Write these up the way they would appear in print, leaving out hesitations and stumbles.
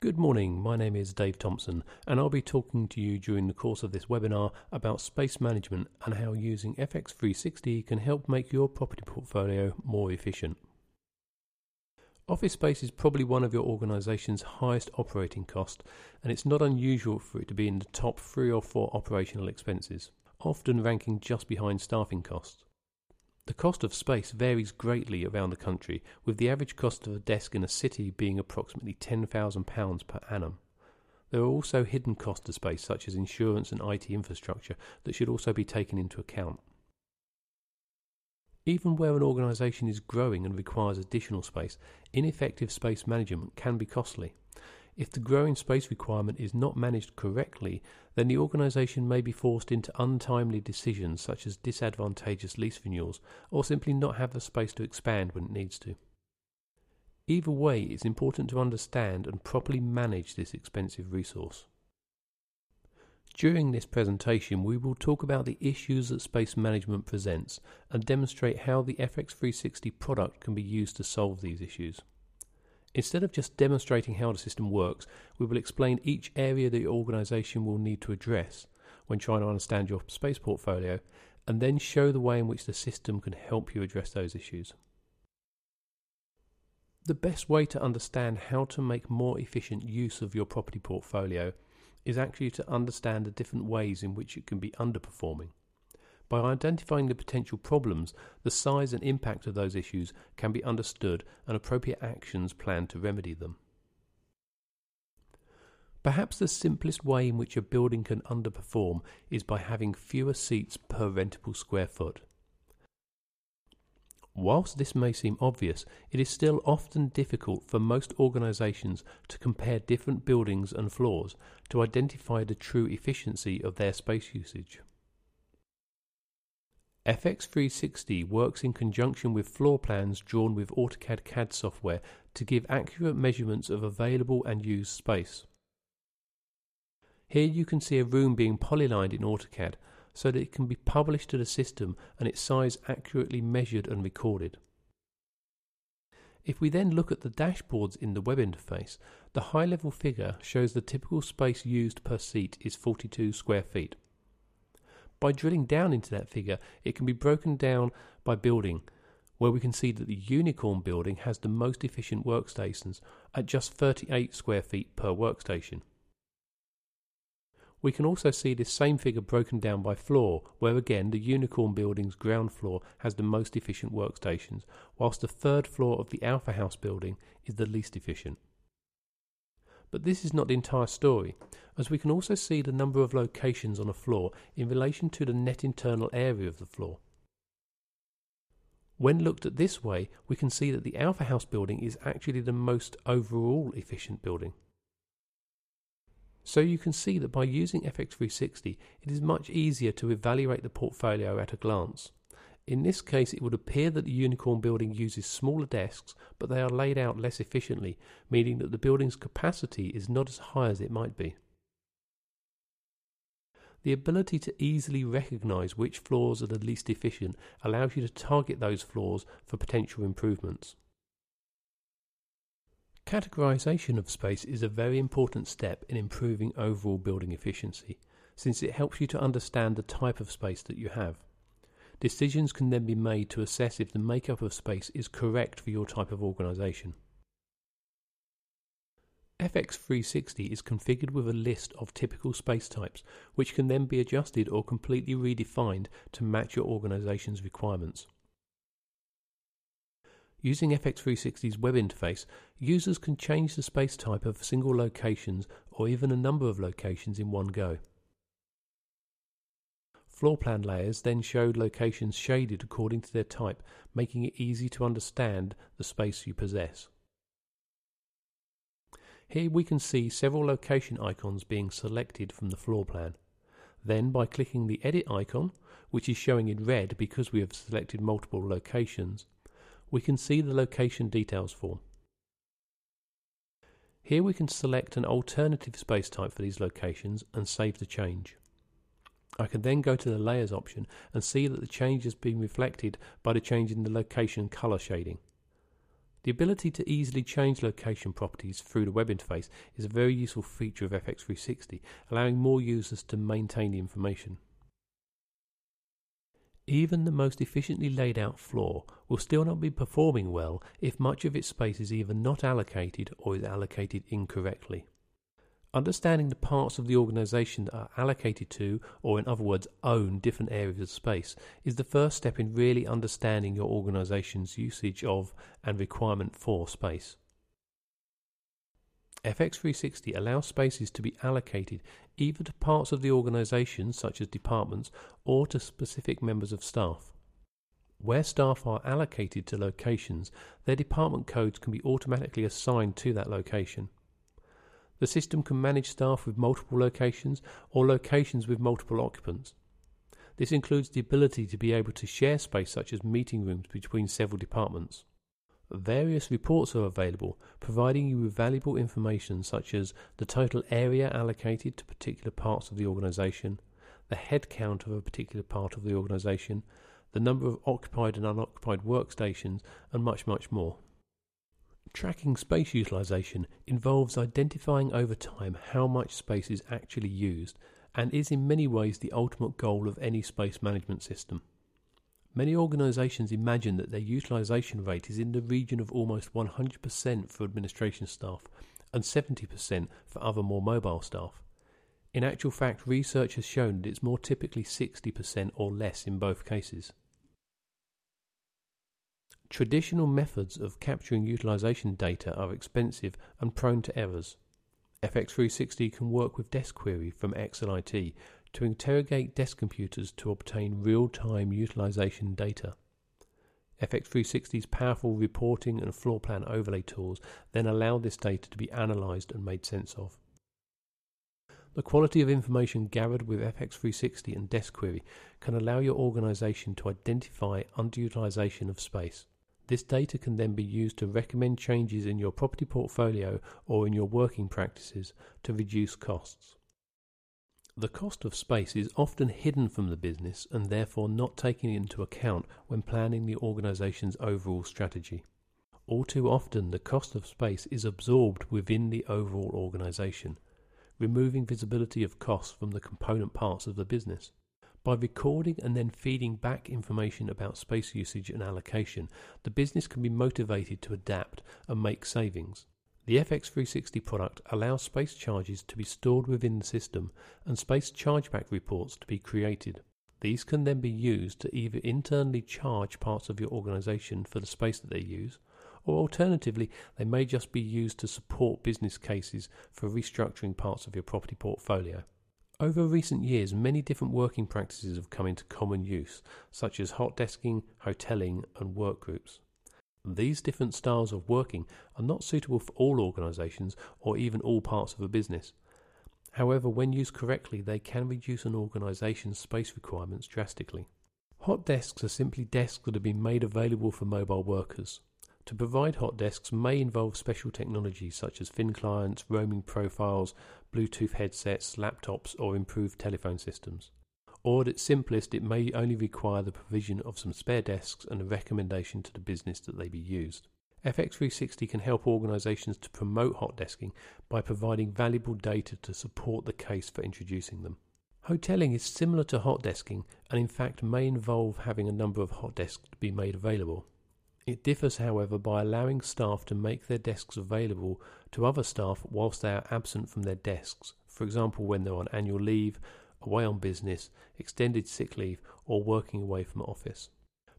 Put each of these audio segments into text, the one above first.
Good morning, my name is Dave Thompson and I'll be talking to you during the course of this webinar about space management and how using FX360 can help make your property portfolio more efficient. Office space is probably one of your organisation's highest operating costs, and it's not unusual for it to be in the top 3 or 4 operational expenses, often ranking just behind staffing costs. The cost of space varies greatly around the country, with the average cost of a desk in a city being approximately £10,000 per annum. There are also hidden costs to space such as insurance and IT infrastructure that should also be taken into account. Even where an organisation is growing and requires additional space, ineffective space management can be costly. If the growing space requirement is not managed correctly, then the organisation may be forced into untimely decisions such as disadvantageous lease renewals, or simply not have the space to expand when it needs to. Either way, it's important to understand and properly manage this expensive resource. During this presentation, we will talk about the issues that space management presents and demonstrate how the FX360 product can be used to solve these issues. Instead of just demonstrating how the system works, we will explain each area that your organisation will need to address when trying to understand your space portfolio, and then show the way in which the system can help you address those issues. The best way to understand how to make more efficient use of your property portfolio is actually to understand the different ways in which it can be underperforming. By identifying the potential problems, the size and impact of those issues can be understood and appropriate actions planned to remedy them. Perhaps the simplest way in which a building can underperform is by having fewer seats per rentable square foot. Whilst this may seem obvious, it is still often difficult for most organisations to compare different buildings and floors to identify the true efficiency of their space usage. FX360 works in conjunction with floor plans drawn with AutoCAD CAD software to give accurate measurements of available and used space. Here you can see a room being polylined in AutoCAD so that it can be published to the system and its size accurately measured and recorded. If we then look at the dashboards in the web interface, the high-level figure shows the typical space used per seat is 42 square feet. By drilling down into that figure, it can be broken down by building, where we can see that the Unicorn building has the most efficient workstations at just 38 square feet per workstation. We can also see this same figure broken down by floor, where again the Unicorn building's ground floor has the most efficient workstations, whilst the third floor of the Alpha House building is the least efficient. But this is not the entire story, as we can also see the number of locations on a floor in relation to the net internal area of the floor. When looked at this way, we can see that the Alpha House building is actually the most overall efficient building. So you can see that by using FX360, it is much easier to evaluate the portfolio at a glance. In this case, it would appear that the Unicorn building uses smaller desks, but they are laid out less efficiently, meaning that the building's capacity is not as high as it might be. The ability to easily recognise which floors are the least efficient allows you to target those floors for potential improvements. Categorization of space is a very important step in improving overall building efficiency, since it helps you to understand the type of space that you have. Decisions can then be made to assess if the makeup of space is correct for your type of organisation. FX360 is configured with a list of typical space types, which can then be adjusted or completely redefined to match your organisation's requirements. Using FX360's web interface, users can change the space type of single locations or even a number of locations in one go. Floor plan layers then show locations shaded according to their type, making it easy to understand the space you possess. Here we can see several location icons being selected from the floor plan. Then by clicking the edit icon, which is showing in red because we have selected multiple locations, we can see the location details form. Here we can select an alternative space type for these locations and save the change. I can then go to the layers option and see that the change has been reflected by the change in the location color shading. The ability to easily change location properties through the web interface is a very useful feature of FX360, allowing more users to maintain the information. Even the most efficiently laid out floor will still not be performing well if much of its space is either not allocated or is allocated incorrectly. Understanding the parts of the organization that are allocated to, or in other words, own different areas of space, is the first step in really understanding your organization's usage of and requirement for space. FX360 allows spaces to be allocated either to parts of the organization, such as departments, or to specific members of staff. Where staff are allocated to locations, their department codes can be automatically assigned to that location. The system can manage staff with multiple locations or locations with multiple occupants. This includes the ability to be able to share space such as meeting rooms between several departments. Various reports are available, providing you with valuable information such as the total area allocated to particular parts of the organization, the head count of a particular part of the organization, the number of occupied and unoccupied workstations, and much, much more. Tracking space utilization involves identifying over time how much space is actually used and is in many ways the ultimate goal of any space management system. Many organizations imagine that their utilization rate is in the region of almost 100% for administration staff and 70% for other more mobile staff. In actual fact, research has shown that it's more typically 60% or less in both cases. Traditional methods of capturing utilization data are expensive and prone to errors. FX360 can work with Desk Query from Excitech to interrogate desk computers to obtain real-time utilization data. FX360's powerful reporting and floor plan overlay tools then allow this data to be analyzed and made sense of. The quality of information gathered with FX360 and Desk Query can allow your organization to identify underutilization of space. This data can then be used to recommend changes in your property portfolio or in your working practices to reduce costs. The cost of space is often hidden from the business and therefore not taken into account when planning the organization's overall strategy. All too often, the cost of space is absorbed within the overall organization, removing visibility of costs from the component parts of the business. By recording and then feeding back information about space usage and allocation, the business can be motivated to adapt and make savings. The FX360 product allows space charges to be stored within the system and space chargeback reports to be created. These can then be used to either internally charge parts of your organization for the space that they use, or alternatively, they may just be used to support business cases for restructuring parts of your property portfolio. Over recent years, many different working practices have come into common use, such as hot desking, hotelling, and work groups. These different styles of working are not suitable for all organizations or even all parts of a business. However, when used correctly, they can reduce an organization's space requirements drastically. Hot desks are simply desks that have been made available for mobile workers. To provide hot desks may involve special technology such as thin clients, roaming profiles, Bluetooth headsets, laptops, or improved telephone systems. Or at its simplest, it may only require the provision of some spare desks and a recommendation to the business that they be used. FX360 can help organizations to promote hot desking by providing valuable data to support the case for introducing them. Hotelling is similar to hot desking and in fact may involve having a number of hot desks to be made available. It differs, however, by allowing staff to make their desks available to other staff whilst they are absent from their desks, for example when they're on annual leave, away on business, extended sick leave, or working away from office.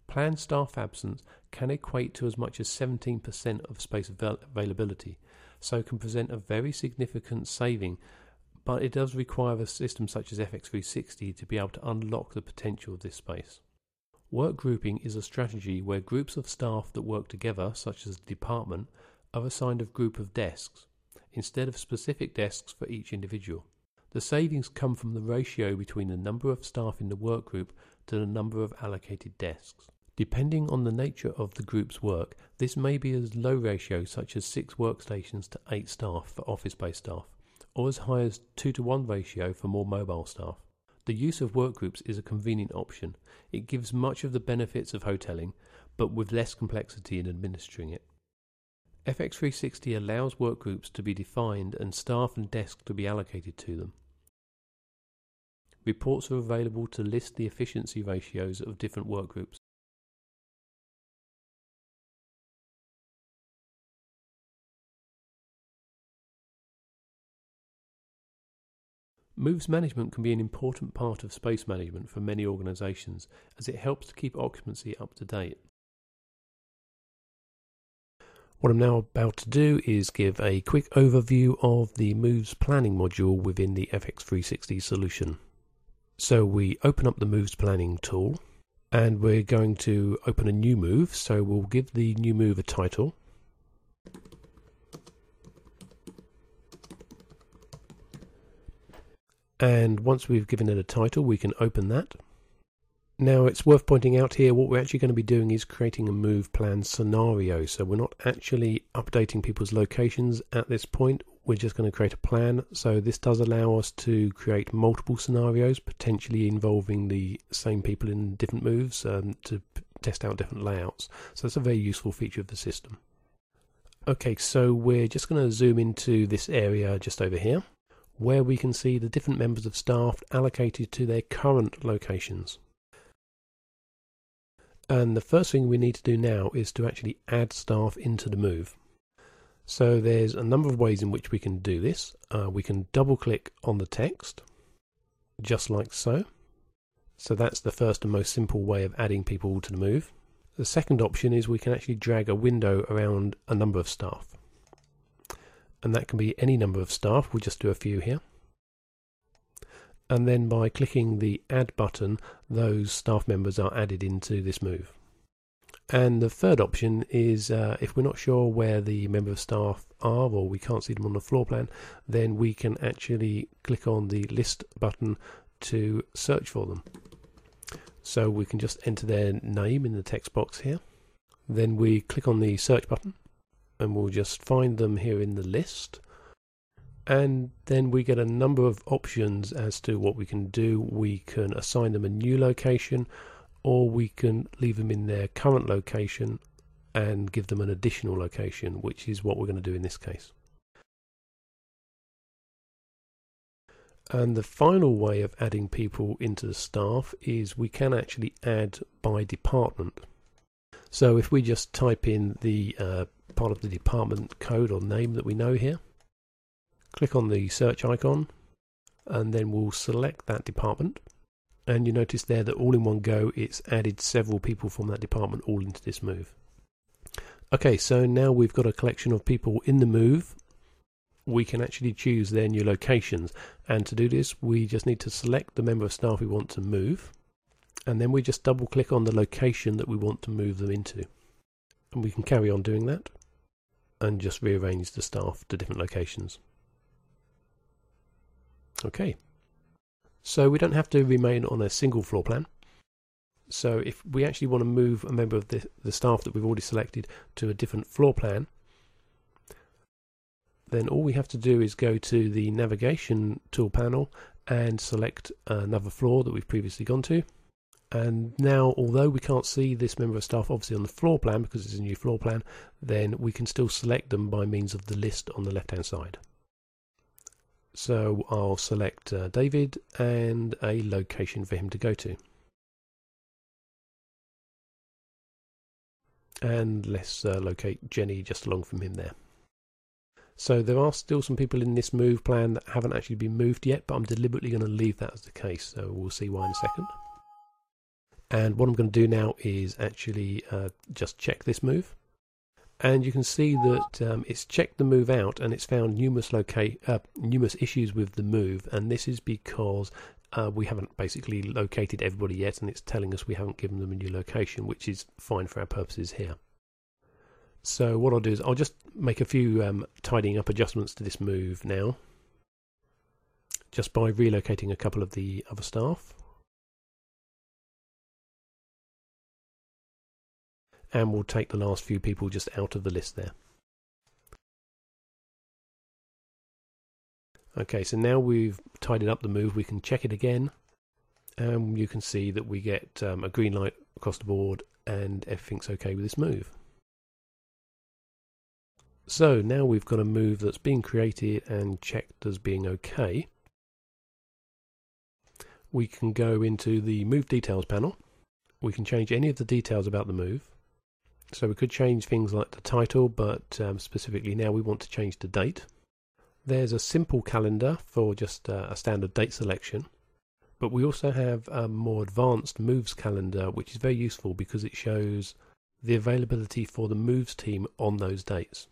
Planned staff absence can equate to as much as 17% of space availability, so can present a very significant saving, but it does require a system such as FX360 to be able to unlock the potential of this space. Work grouping is a strategy where groups of staff that work together, such as a department, are assigned a group of desks, instead of specific desks for each individual. The savings come from the ratio between the number of staff in the work group to the number of allocated desks. Depending on the nature of the group's work, this may be as low ratio such as 6 workstations to 8 staff for office-based staff, or as high as 2:1 ratio for more mobile staff. The use of workgroups is a convenient option. It gives much of the benefits of hotelling, but with less complexity in administering it. FX360 allows workgroups to be defined and staff and desks to be allocated to them. Reports are available to list the efficiency ratios of different workgroups. Moves management can be an important part of space management for many organisations, as it helps to keep occupancy up to date. What I'm now about to do is give a quick overview of the Moves Planning module within the FX360 solution. So we open up the Moves Planning tool, and we're going to open a new move, so we'll give the new move a title. And once we've given it a title, we can open that. Now it's worth pointing out here, what we're actually going to be doing is creating a move plan scenario. So we're not actually updating people's locations at this point. We're just going to create a plan. So this does allow us to create multiple scenarios, potentially involving the same people in different moves to test out different layouts. So that's a very useful feature of the system. Okay, so we're just going to zoom into this area just over here, where we can see the different members of staff allocated to their current locations. And the first thing we need to do now is to actually add staff into the move. So there's a number of ways in which we can do this. We can double click on the text, just like so. So that's the first and most simple way of adding people to the move. The second option is we can actually drag a window around a number of staff. And that can be any number of staff. We'll just do a few here. And then by clicking the add button, those staff members are added into this move. And the third option is if we're not sure where the member of staff are, or we can't see them on the floor plan, then we can actually click on the list button to search for them. So we can just enter their name in the text box here. Then we click on the search button and we'll just find them here in the list. And then we get a number of options as to what we can do. We can assign them a new location, or we can leave them in their current location and give them an additional location, which is what we're going to do in this case. And the final way of adding people into the staff is we can actually add by department. So if we just type in the part of the department code or name that we know here, click on the search icon, and then we'll select that department. And you notice there that all in one go, it's added several people from that department all into this move. Okay, so now we've got a collection of people in the move. We can actually choose their new locations. And to do this, we just need to select the member of staff we want to move. And then we just double click on the location that we want to move them into. And we can carry on doing that and just rearrange the staff to different locations. Okay, so we don't have to remain on a single floor plan. So if we actually want to move a member of the staff that we've already selected to a different floor plan, then all we have to do is go to the navigation tool panel and select another floor that we've previously gone to. And now, although we can't see this member of staff obviously on the floor plan because it's a new floor plan, then we can still select them by means of the list on the left hand side. So I'll select David and a location for him to go to. And let's locate Jenny just along from him there. So there are still some people in this move plan that haven't actually been moved yet, but I'm deliberately going to leave that as the case, so we'll see why in a second. And what I'm going to do now is actually just check this move. And you can see that it's checked the move out and it's found numerous issues with the move, and this is because we haven't basically located everybody yet, and it's telling us we haven't given them a new location, which is fine for our purposes here. So what I'll do is I'll just make a few tidying up adjustments to this move now, just by relocating a couple of the other staff. And we'll take the last few people just out of the list there. Okay, so now we've tidied up the move, we can check it again. And you can see that we get a green light across the board and everything's okay with this move. So now we've got a move that's been created and checked as being okay. We can go into the Move Details panel. We can change any of the details about the move. So we could change things like the title, but specifically now we want to change the date. There's a simple calendar for just a standard date selection. But we also have a more advanced moves calendar, which is very useful because it shows the availability for the moves team on those dates.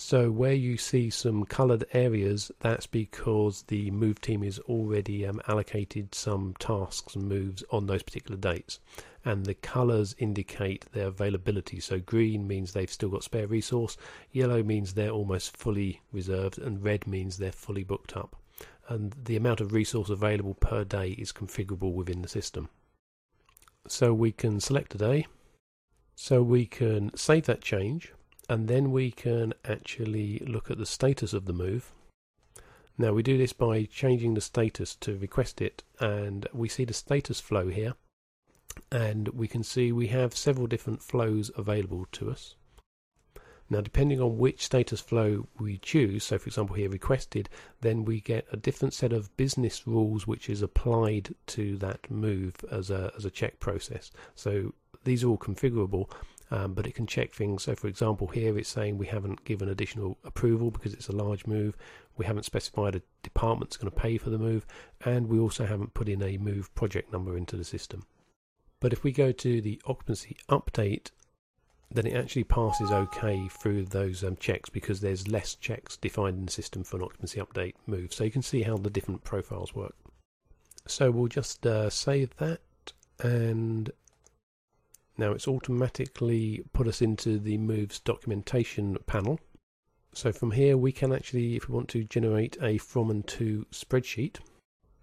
So where you see some coloured areas, that's because the move team is already allocated some tasks and moves on those particular dates. And the colours indicate their availability. So green means they've still got spare resource, yellow means they're almost fully reserved, and red means they're fully booked up. And the amount of resource available per day is configurable within the system. So we can select a day, so we can save that change, and then we can actually look at the status of the move. Now we do this by changing the status to request it, and we see the status flow here, and we can see we have several different flows available to us. Now depending on which status flow we choose, so for example here requested, then we get a different set of business rules which is applied to that move as a check process. So these are all configurable, but it can check things. So for example here it's saying we haven't given additional approval because it's a large move, we haven't specified a department that's going to pay for the move, and we also haven't put in a move project number into the system. But if we go to the occupancy update, then it actually passes okay through those checks because there's less checks defined in the system for an occupancy update move. So you can see how the different profiles work. So we'll just save that, and now it's automatically put us into the moves documentation panel. So from here we can actually, if we want to, generate a from and to spreadsheet.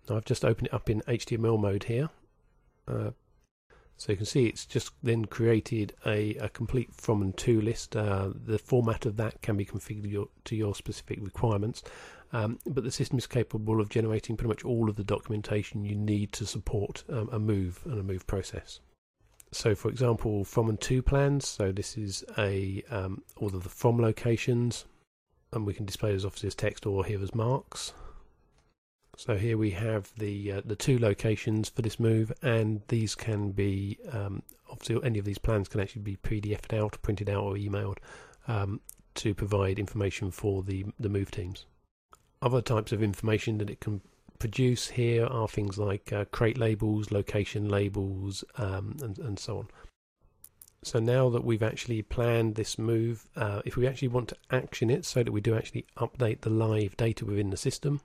Now I've just opened it up in HTML mode here. So you can see it's just then created a complete from and to list. The format of that can be configured to your specific requirements, but the system is capable of generating pretty much all of the documentation you need to support a move and a move process. So for example, from and to plans, so this is all of the from locations, and we can display those obviously as text or here as marks. So here we have the two locations for this move, and these can be obviously any of these plans can actually be PDF'd out, printed out, or emailed to provide information for the move teams. Other types of information that it can produce here are things like crate labels, location labels, and so on. So now that we've actually planned this move, if we actually want to action it so that we do actually update the live data within the system,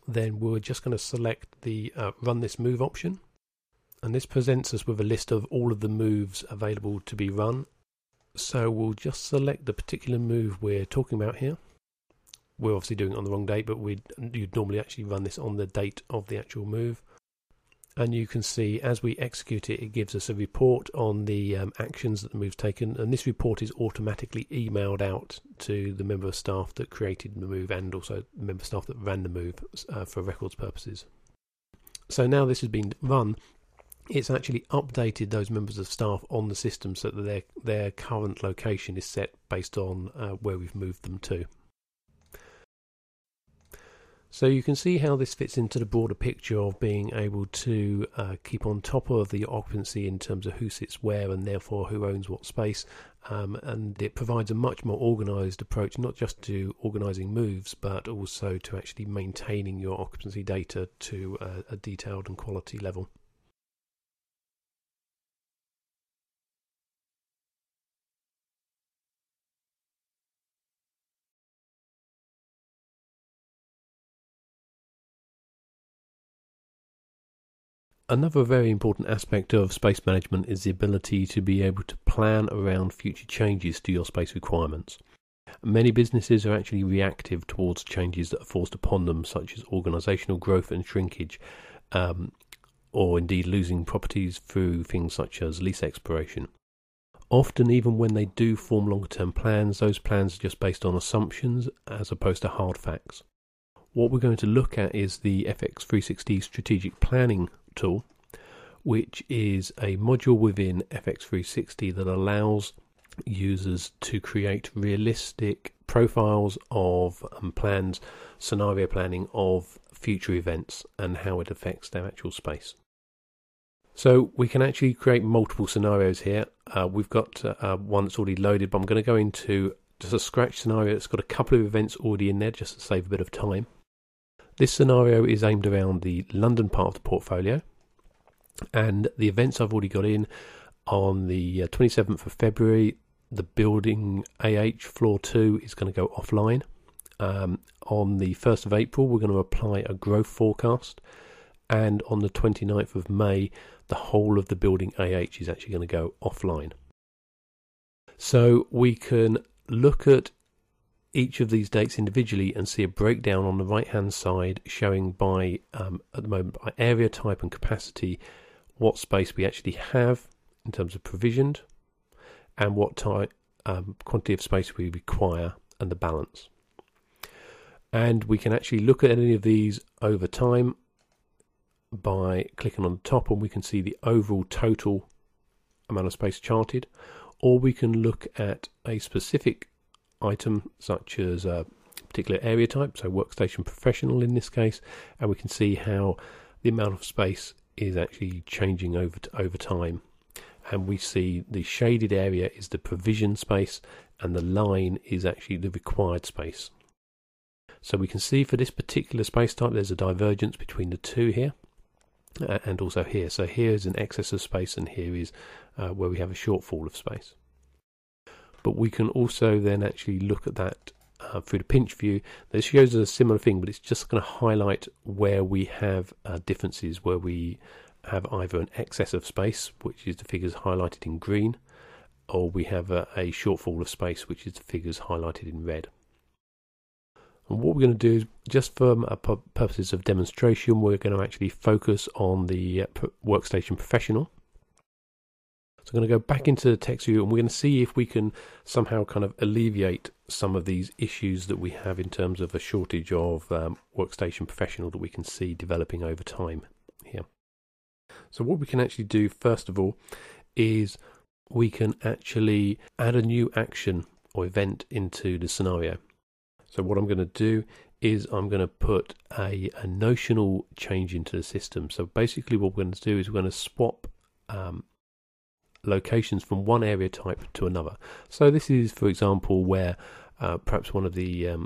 then we're just going to select the run this move option, and this presents us with a list of all of the moves available to be run. So we'll just select the particular move we're talking about here. We're obviously doing it on the wrong date, but you'd normally actually run this on the date of the actual move. And you can see as we execute it, it gives us a report on the actions that the move's taken, and this report is automatically emailed out to the member of staff that created the move and also the member of staff that ran the move for records purposes. So now this has been run, it's actually updated those members of staff on the system so that their current location is set based on where we've moved them to. So you can see how this fits into the broader picture of being able to keep on top of the occupancy in terms of who sits where and therefore who owns what space, and it provides a much more organised approach, not just to organising moves but also to actually maintaining your occupancy data to a detailed and quality level. Another very important aspect of space management is the ability to be able to plan around future changes to your space requirements. Many businesses are actually reactive towards changes that are forced upon them, such as organisational growth and shrinkage, or indeed losing properties through things such as lease expiration. Often, even when they do form longer-term plans, those plans are just based on assumptions as opposed to hard facts. What we're going to look at is the FX360 strategic planning tool, which is a module within FX360 that allows users to create realistic profiles of plans, scenario planning of future events and how it affects their actual space. So we can actually create multiple scenarios here. We've got one that's already loaded, but I'm going to go into just a scratch scenario that's got a couple of events already in there just to save a bit of time. This scenario is aimed around the London part of the portfolio, and the events I've already got in on the 27th of February, the building AH floor 2 is going to go offline. On the 1st of April, we're going to apply a growth forecast, and on the 29th of May, the whole of the building AH is actually going to go offline. So we can look at each of these dates individually and see a breakdown on the right hand side showing by at the moment by area type and capacity what space we actually have in terms of provisioned and what type quantity of space we require and the balance. And we can actually look at any of these over time by clicking on the top, and we can see the overall total amount of space charted, or we can look at a specific item such as a particular area type, so workstation professional in this case, and we can see how the amount of space is actually changing over time. And we see the shaded area is the provision space and the line is actually the required space. So we can see for this particular space type there's a divergence between the two here and also here. So here is an excess of space and here is where we have a shortfall of space. But we can also then actually look at that through the pinch view. This shows us a similar thing, but it's just going to highlight where we have differences, where we have either an excess of space, which is the figures highlighted in green, or we have a shortfall of space, which is the figures highlighted in red. And what we're going to do is, just for purposes of demonstration, we're going to actually focus on the workstation professional. So I'm going to go back into the text view and we're going to see if we can somehow kind of alleviate some of these issues that we have in terms of a shortage of workstation professional that we can see developing over time here. So what we can actually do first of all is we can actually add a new action or event into the scenario. So what I'm going to do is I'm going to put a notional change into the system. So basically what we're going to do is we're going to swap locations from one area type to another. So this is, for example, where perhaps one of the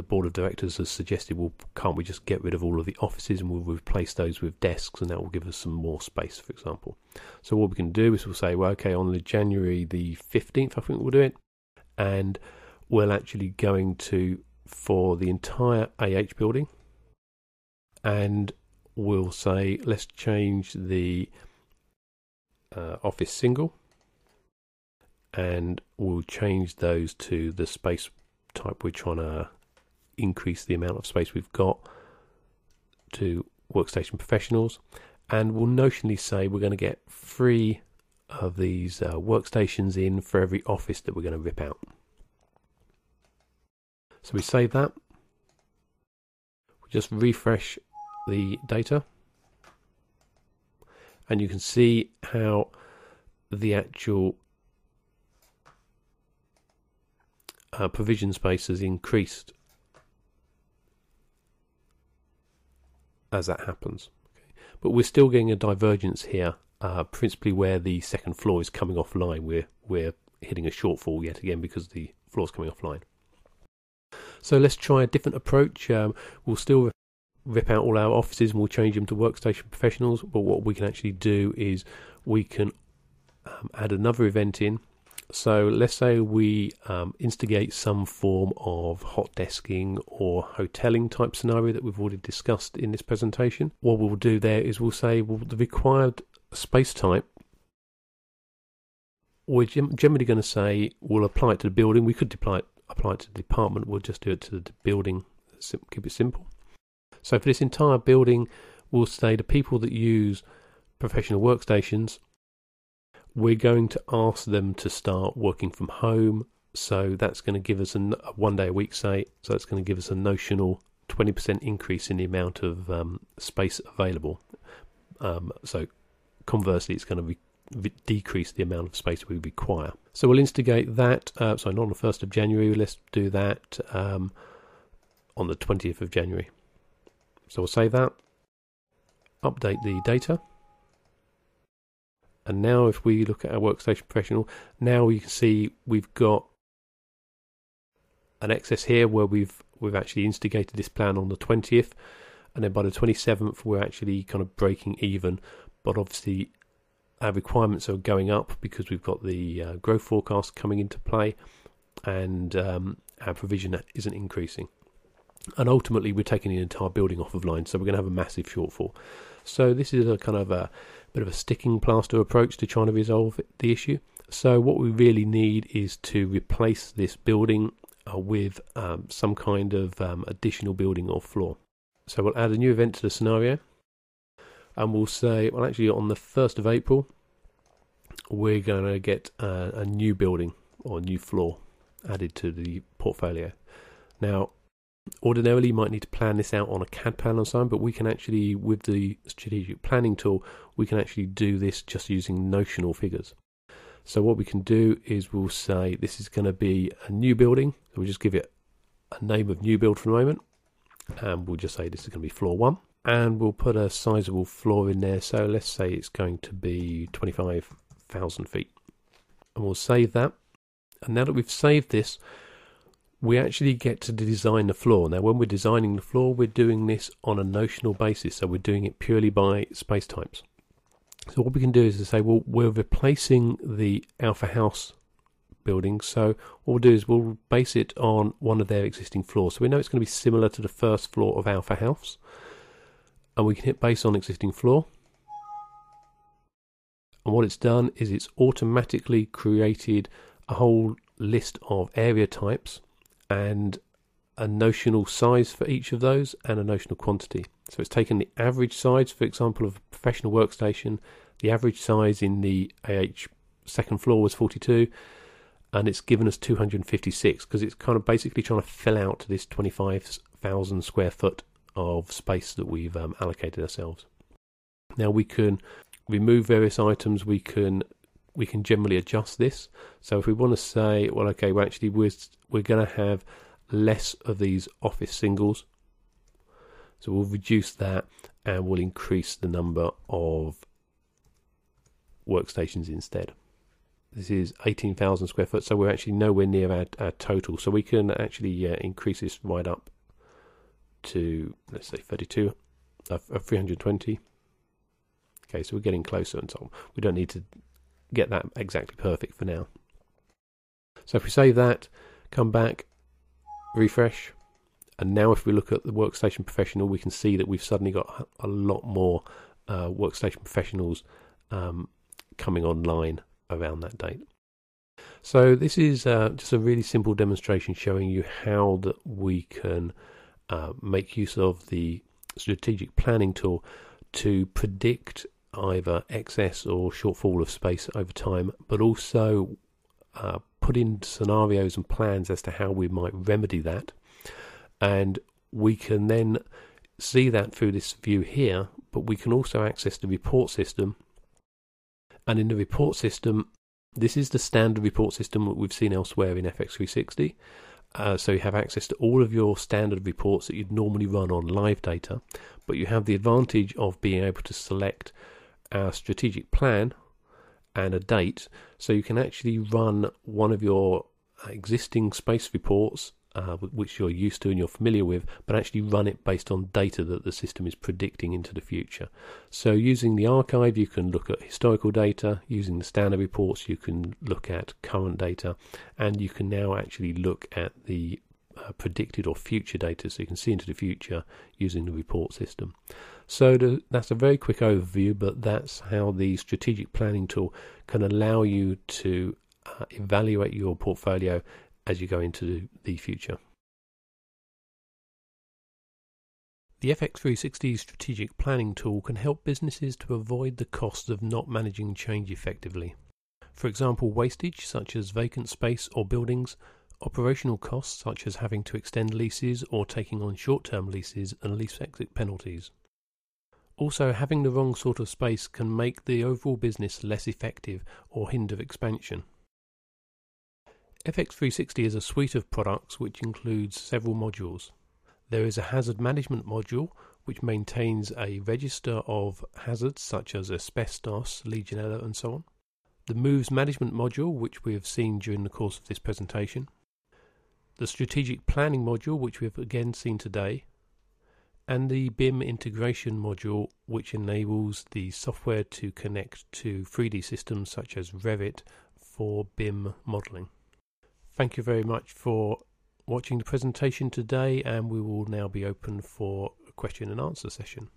board of directors has suggested, well, can't we just get rid of all of the offices and we'll replace those with desks, and that will give us some more space, for example. So what we can do is we'll say, well, okay, on the January the 15th, I think we'll do it, and we're actually going to, for the entire AH building, and we'll say, let's change the office single, and we'll change those to the space type we're trying to increase the amount of space we've got to workstation professionals, and we'll notionally say we're going to get 3 of these workstations in for every office that we're going to rip out. So we save that, we just refresh the data, and you can see how the actual provision space has increased as that happens. Okay. But we're still getting a divergence here, principally where the second floor is coming offline. We're hitting a shortfall yet again because the floor's coming offline. So let's try a different approach. We'll still rip out all our offices and we'll change them to workstation professionals, but what we can actually do is we can add another event in. So let's say we instigate some form of hot desking or hoteling type scenario that we've already discussed in this presentation. What we'll do there is we'll say, well, the required space type, we're generally going to say we'll apply it to the building. We could apply it to the department. We'll just do it to the building. Keep it simple. So for this entire building, we'll say the people that use professional workstations, we're going to ask them to start working from home. So that's going to give us a 1 day a week, say. So that's going to give us a notional 20% increase in the amount of space available. So conversely, it's going to decrease the amount of space we require. So we'll instigate that, not on the 1st of January, let's do that on the 20th of January. So we'll save that, update the data, and now if we look at our Workstation Professional, now you can see we've got an excess here where we've actually instigated this plan on the 20th, and then by the 27th we're actually kind of breaking even, but obviously our requirements are going up because we've got the growth forecast coming into play, and our provision isn't increasing. And ultimately we're taking the entire building off of line, so we're going to have a massive shortfall. So this is a kind of a bit of a sticking plaster approach to trying to resolve the issue. So what we really need is to replace this building with some kind of additional building or floor. So we'll add a new event to the scenario, and we'll say, well, actually on the 1st of April we're going to get a new building or a new floor added to the portfolio. Now ordinarily you might need to plan this out on a CAD plan or something, but we can actually, with the strategic planning tool, we can actually do this just using notional figures. So what we can do is we'll say this is going to be a new building, so we'll just give it a name of new build for the moment, and we'll just say this is going to be floor 1, and we'll put a sizable floor in there. So let's say it's going to be 25,000 feet, and we'll save that. And now that we've saved this, we actually get to design the floor. Now when we're designing the floor, we're doing this on a notional basis, so we're doing it purely by space types. So what we can do is to say, well, we're replacing the Alpha House building, so what we'll do is we'll base it on one of their existing floors. So we know it's going to be similar to the first floor of Alpha House, and we can hit base on existing floor, and what it's done is it's automatically created a whole list of area types and a notional size for each of those and a notional quantity. So it's taken the average size, for example, of a professional workstation. The average size in the AH second floor was 42, and it's given us 256 because it's kind of basically trying to fill out this 25,000 square foot of space that we've allocated ourselves. Now we can remove various items. We can generally adjust this. So if we want to say, well, okay, well actually we're going to have less of these office singles, so we'll reduce that and we'll increase the number of workstations instead. This is 18,000 square foot, so we're actually nowhere near our total, so we can actually increase this right up to, let's say, 320. Okay, so we're getting closer, and so we don't need to get that exactly perfect for now. So if we save that, come back, refresh, and now if we look at the Workstation Professional, we can see that we've suddenly got a lot more Workstation Professionals coming online around that date. So this is just a really simple demonstration showing you how that we can make use of the strategic planning tool to predict either excess or shortfall of space over time, but also put in scenarios and plans as to how we might remedy that. And we can then see that through this view here, but we can also access the report system. And in the report system, this is the standard report system that we've seen elsewhere in FX360. So you have access to all of your standard reports that you'd normally run on live data, but you have the advantage of being able to select our strategic plan and a date, so you can actually run one of your existing space reports, which you're used to and you're familiar with, but actually run it based on data that the system is predicting into the future. So using the archive, you can look at historical data. Using the standard reports, you can look at current data, and you can now actually look at the predicted or future data, so you can see into the future using the report system. So that's a very quick overview, but that's how the strategic planning tool can allow you to evaluate your portfolio as you go into the future. The FX360 strategic planning tool can help businesses to avoid the costs of not managing change effectively. For example, wastage such as vacant space or buildings, operational costs such as having to extend leases or taking on short-term leases, and lease exit penalties. Also, having the wrong sort of space can make the overall business less effective or hinder expansion. FX360 is a suite of products which includes several modules. There is a hazard management module which maintains a register of hazards such as asbestos, Legionella and so on. The moves management module, which we have seen during the course of this presentation. The strategic planning module, which we have again seen today. And the BIM integration module, which enables the software to connect to 3D systems such as Revit for BIM modelling. Thank you very much for watching the presentation today, and we will now be open for a question and answer session.